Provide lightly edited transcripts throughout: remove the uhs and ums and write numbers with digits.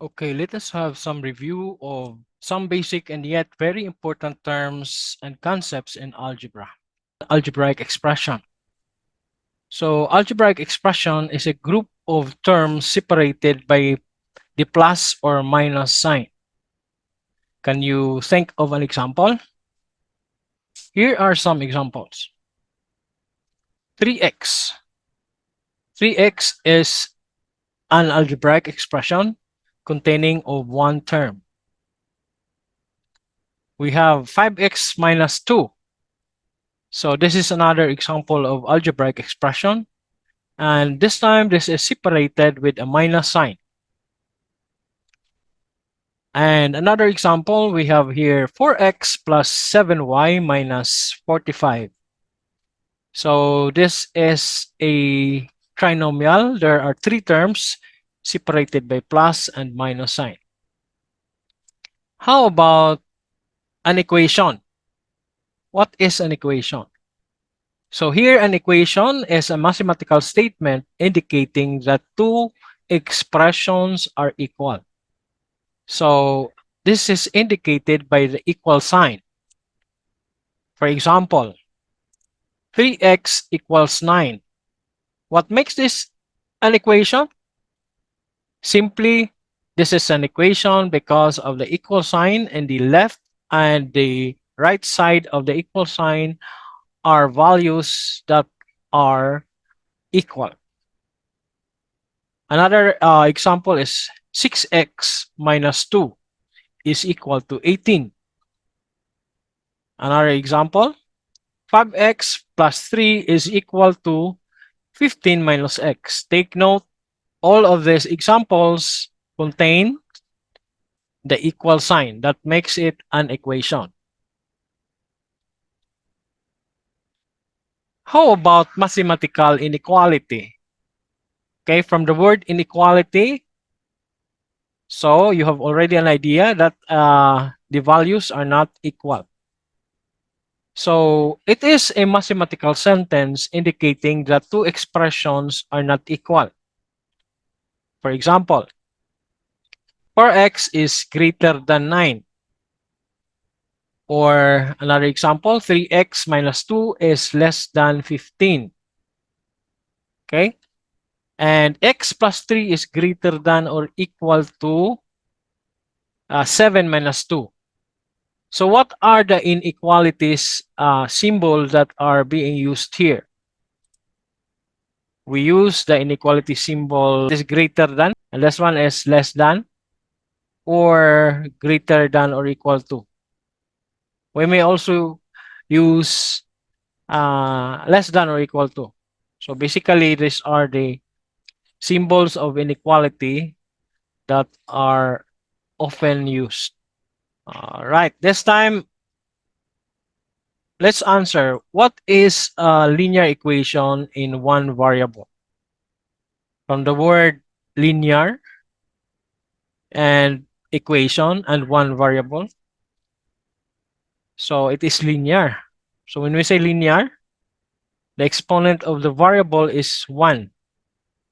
Okay, let us have some review of some basic and yet very important terms and concepts in algebra. Algebraic expression. So algebraic expression is a group of terms separated by the plus or minus sign. Can you think of an example? Here are some examples. 3x. 3x is an algebraic expression containing of one term. We have 5x minus 2. So this is another example of algebraic expression. And this time, this is separated with a minus sign. And another example, we have here 4x plus 7y minus 45. So this is a trinomial. There are three terms separated by plus and minus sign. How about an equation? What is an equation? So here an equation is a mathematical statement indicating that two expressions are equal. So this is indicated by the equal sign. For example, 3x equals 9. What makes this an equation? Simply, this is an equation because of the equal sign, and the left and the right side of the equal sign are values that are equal. Another example is 6x minus 2 is equal to 18. Another example, 5x plus 3 is equal to 15 minus x. Take note, all of these examples contain the equal sign that makes it an equation. How about mathematical inequality? Okay, from the word inequality, so you have already an idea that the values are not equal. So it is a mathematical sentence indicating that two expressions are not equal. For example, 4x is greater than 9. Or another example, 3x minus 2 is less than 15. Okay? And x plus 3 is greater than or equal to 7 minus 2. So what are the inequalities symbols that are being used here? We use the inequality symbol is greater than, and this one is less than, or greater than or equal to. We may also use less than or equal to. So basically, these are the symbols of inequality that are often used. All right, this time, let's answer, what is a linear equation in one variable? From the word linear and equation and one variable. So it is linear. So when we say linear, the exponent of the variable is 1.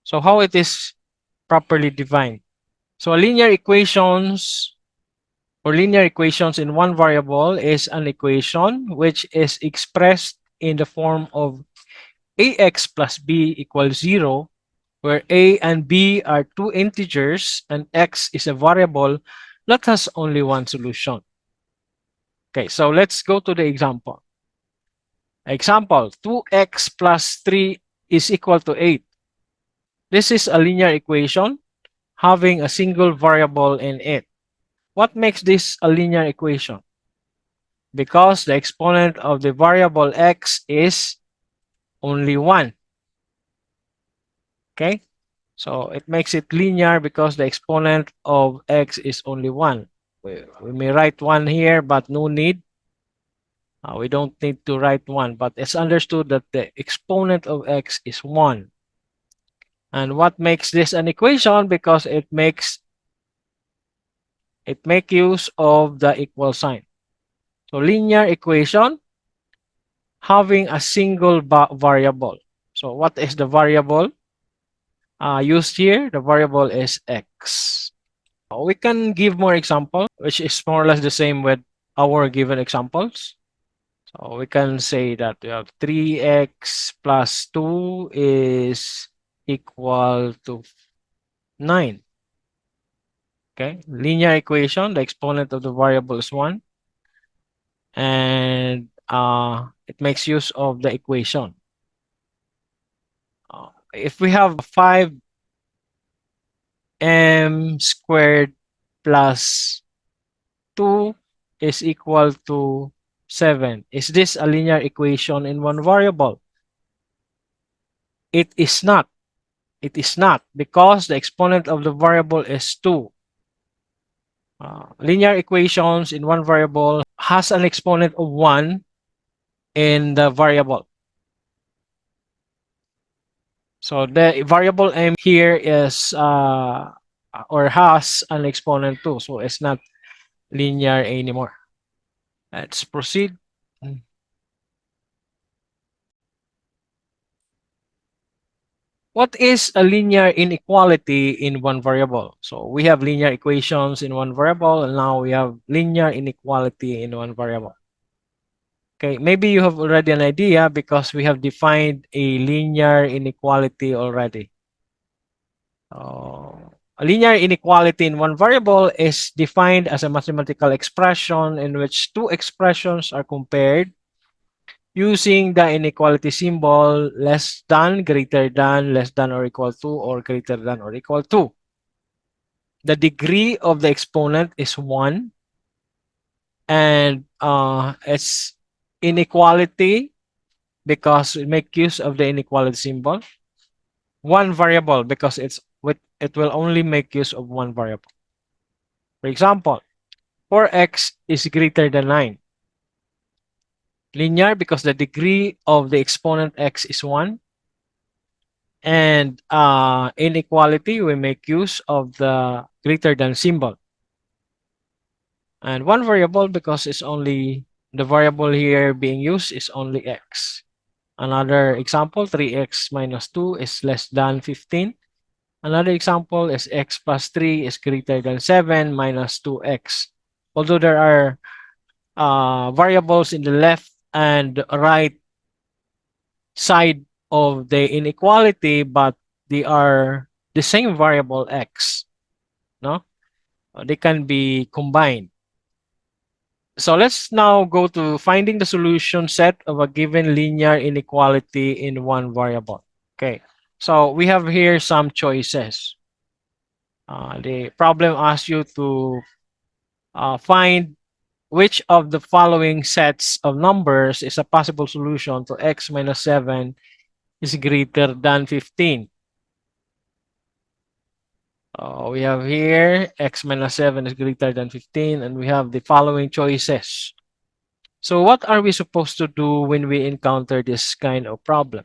So how it is properly defined? So linear equations or linear equations in one variable is an equation which is expressed in the form of ax plus b equals 0, where a and b are two integers and x is a variable that has only one solution. Okay, so let's go to the example. Example, 2x plus 3 is equal to 8. This is a linear equation having a single variable in it. What makes this a linear equation? Because the exponent of the variable x is only 1. Okay? So it makes it linear because the exponent of x is only 1. We may write 1 here, but no need. We don't need to write 1, but it's understood that the exponent of x is 1. And what makes this an equation? Because it makes use of the equal sign. So linear equation having a single variable. So what is the variable used here? The variable is x. We can give more example, which is more or less the same with our given examples. So we can say that we have 3x plus 2 is equal to 9. Okay, linear equation, the exponent of the variable is 1, and it makes use of the equation. If we have 5m squared plus 2 is equal to 7. Is this a linear equation in one variable? It is not. It is not because the exponent of the variable is 2. Linear equations in one variable has an exponent of 1 in the variable. So the variable m here is or has an exponent 2. So it's not linear anymore. Let's proceed. What is a linear inequality in one variable? So we have linear equations in one variable, and now we have linear inequality in one variable. Okay, maybe you have already an idea because we have defined a linear inequality already. A linear inequality in one variable is defined as a mathematical expression in which two expressions are compared using the inequality symbol less than, greater than, less than or equal to, or greater than or equal to. The degree of the exponent is 1, and it's inequality because we make use of the inequality symbol. One variable because it will only make use of one variable. For example, 4x is greater than 9. Linear because the degree of the exponent x is 1. And inequality, we make use of the greater than symbol. And one variable because it's only the variable here being used is only x. Another example, 3x minus 2 is less than 15. Another example is x plus 3 is greater than 7 minus 2x. Although there are variables in the left and right side of the inequality, but they are the same variable x. No, they can be combined. So let's now go to finding the solution set of a given linear inequality in one variable. Okay, so we have here some choices. The problem asks you to find which of the following sets of numbers is a possible solution to x minus 7 is greater than 15. We have here x minus 7 is greater than 15, and we have the following choices. So what are we supposed to do when we encounter this kind of problem?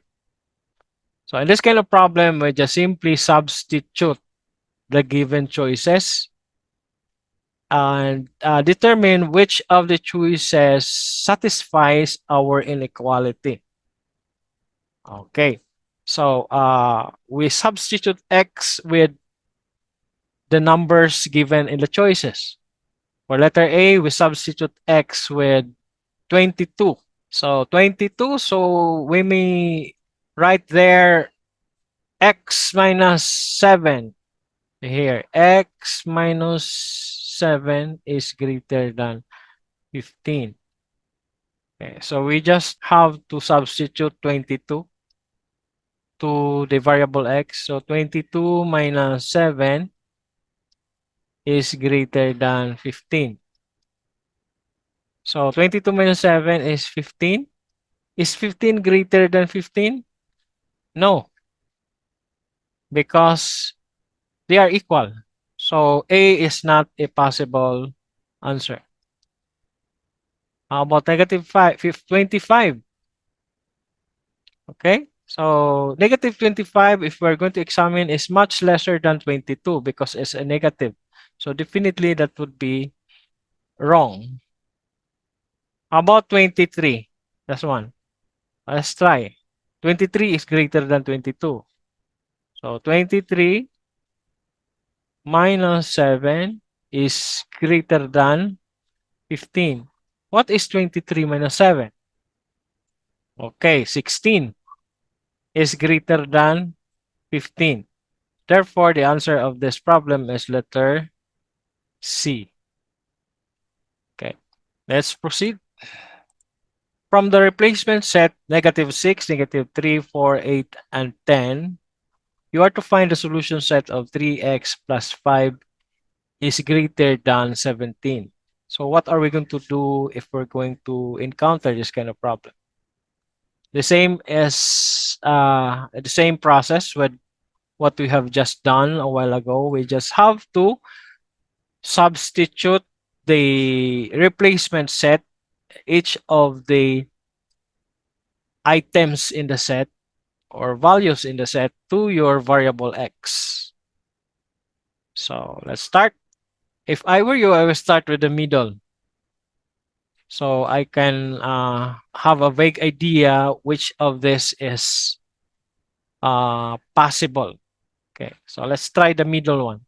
So in this kind of problem, we just simply substitute the given choices and determine which of the choices satisfies our inequality. Okay, so we substitute x with the numbers given in the choices. For letter A, we substitute x with 22. So 22, so we may write there x minus 7. Here, x minus 7 is greater than 15. Okay, so we just have to substitute 22 to the variable x. So 22 minus 7 is greater than 15. So 22 minus 7 is 15. Is 15 greater than 15? No, because they are equal. So A is not a possible answer. How about negative 25? Okay, so negative 25, if we're going to examine, is much lesser than 22 because it's a negative. So definitely that would be wrong. How about 23? That's one. Let's try. 23 is greater than 22. So 23 minus 7 is greater than 15. What is 23 minus 7? Okay, 16 is greater than 15. Therefore, the answer of this problem is letter C. Okay, let's proceed. From the replacement set -6, -3, 4, 8, and 10, you are to find the solution set of 3x plus 5 is greater than 17. So what are we going to do if we're going to encounter this kind of problem? The same as the same process with what we have just done a while ago. We just have to substitute the replacement set, each of the items in the set or values in the set to your variable x. So let's start. If I were you, I will start with the middle. So I can have a vague idea which of this is possible. Okay, so let's try the middle one.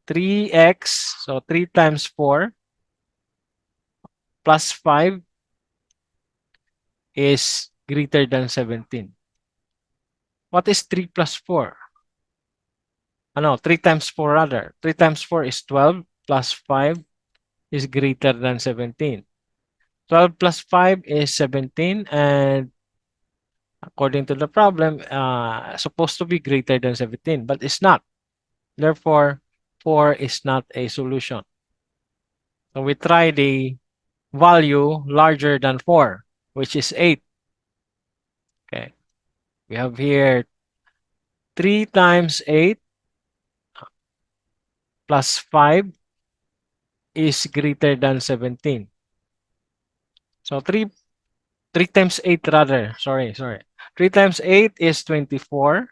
3x, so 3 times 4 plus 5 is greater than 17. What is 3 plus 4? No, 3 times 4 rather. 3 times 4 is 12 plus 5 is greater than 17. 12 plus 5 is 17, and according to the problem, supposed to be greater than 17, but it's not. Therefore, 4 is not a solution. So we try the value larger than 4, which is 8. Okay. We have here 3 times 8 plus 5 is greater than 17. So 3 times 8 rather. Sorry. 3 times 8 is 24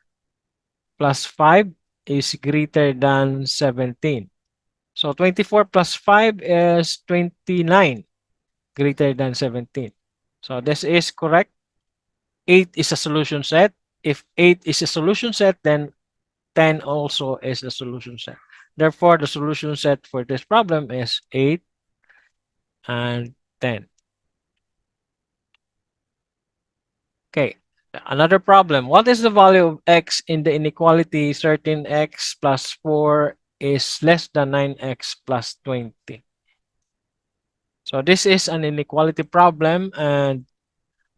plus 5 is greater than 17. So 24 plus 5 is 29, greater than 17. So this is correct. 8 is a solution set. If 8 is a solution set, then 10 also is a solution set. Therefore, the solution set for this problem is 8 and 10. Okay, another problem. What is the value of x in the inequality 13x plus 4 is less than 9x plus 20? So this is an inequality problem, and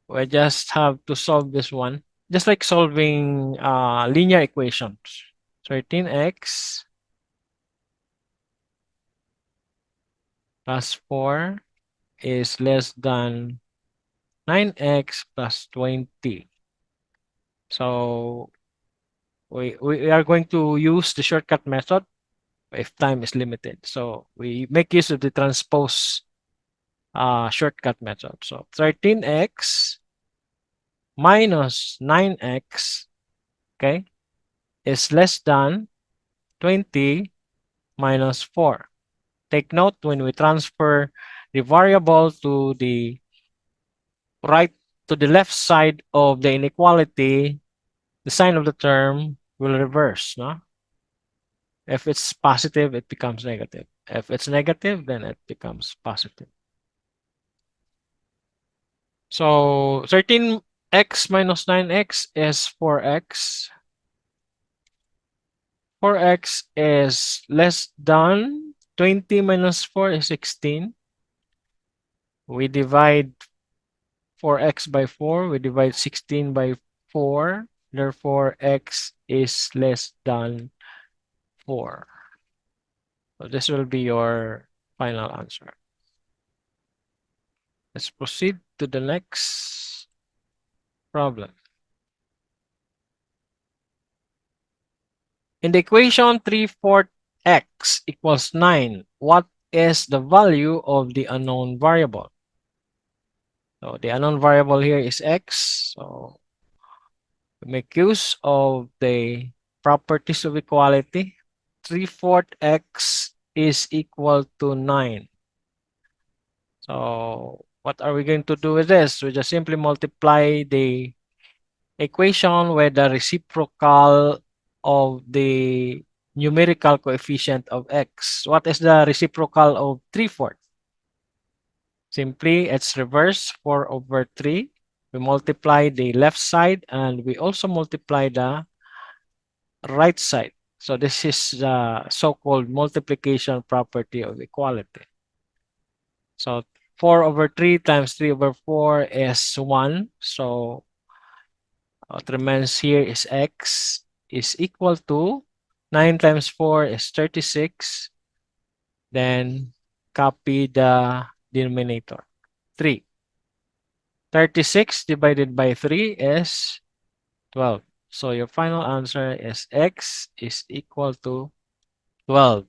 we just have to solve this one. Just like solving linear equations. 13x plus 4 is less than 9x plus 20. So we are going to use the shortcut method if time is limited. So we make use of the transpose shortcut method. So 13x minus 9x, okay, is less than 20 minus 4. Take note, when we transfer the variable to the right, to the left side of the inequality, the sign of the term will reverse. No? If it's positive, it becomes negative. If it's negative, then it becomes positive. So 13x minus 9x is 4x. 4x is less than 20 minus 4 is 16. We divide 4x by 4. We divide 16 by 4. Therefore, x is less than 4. So this will be your final answer. Let's proceed to the next problem. In the equation 3/4 x equals 9, what is the value of the unknown variable? So the unknown variable here is x. So we make use of the properties of equality. 3/4 x is equal to 9. So what are we going to do with this? We just simply multiply the equation with the reciprocal of the numerical coefficient of x. What is the reciprocal of 3/4? Simply, it's reverse 4 over 3. We multiply the left side and we also multiply the right side. So this is the so-called multiplication property of equality. So 4 over 3 times 3 over 4 is 1. So what remains here is x is equal to 9 times 4 is 36. Then copy the denominator. 3. 36 divided by 3 is 12. So your final answer is x is equal to 12.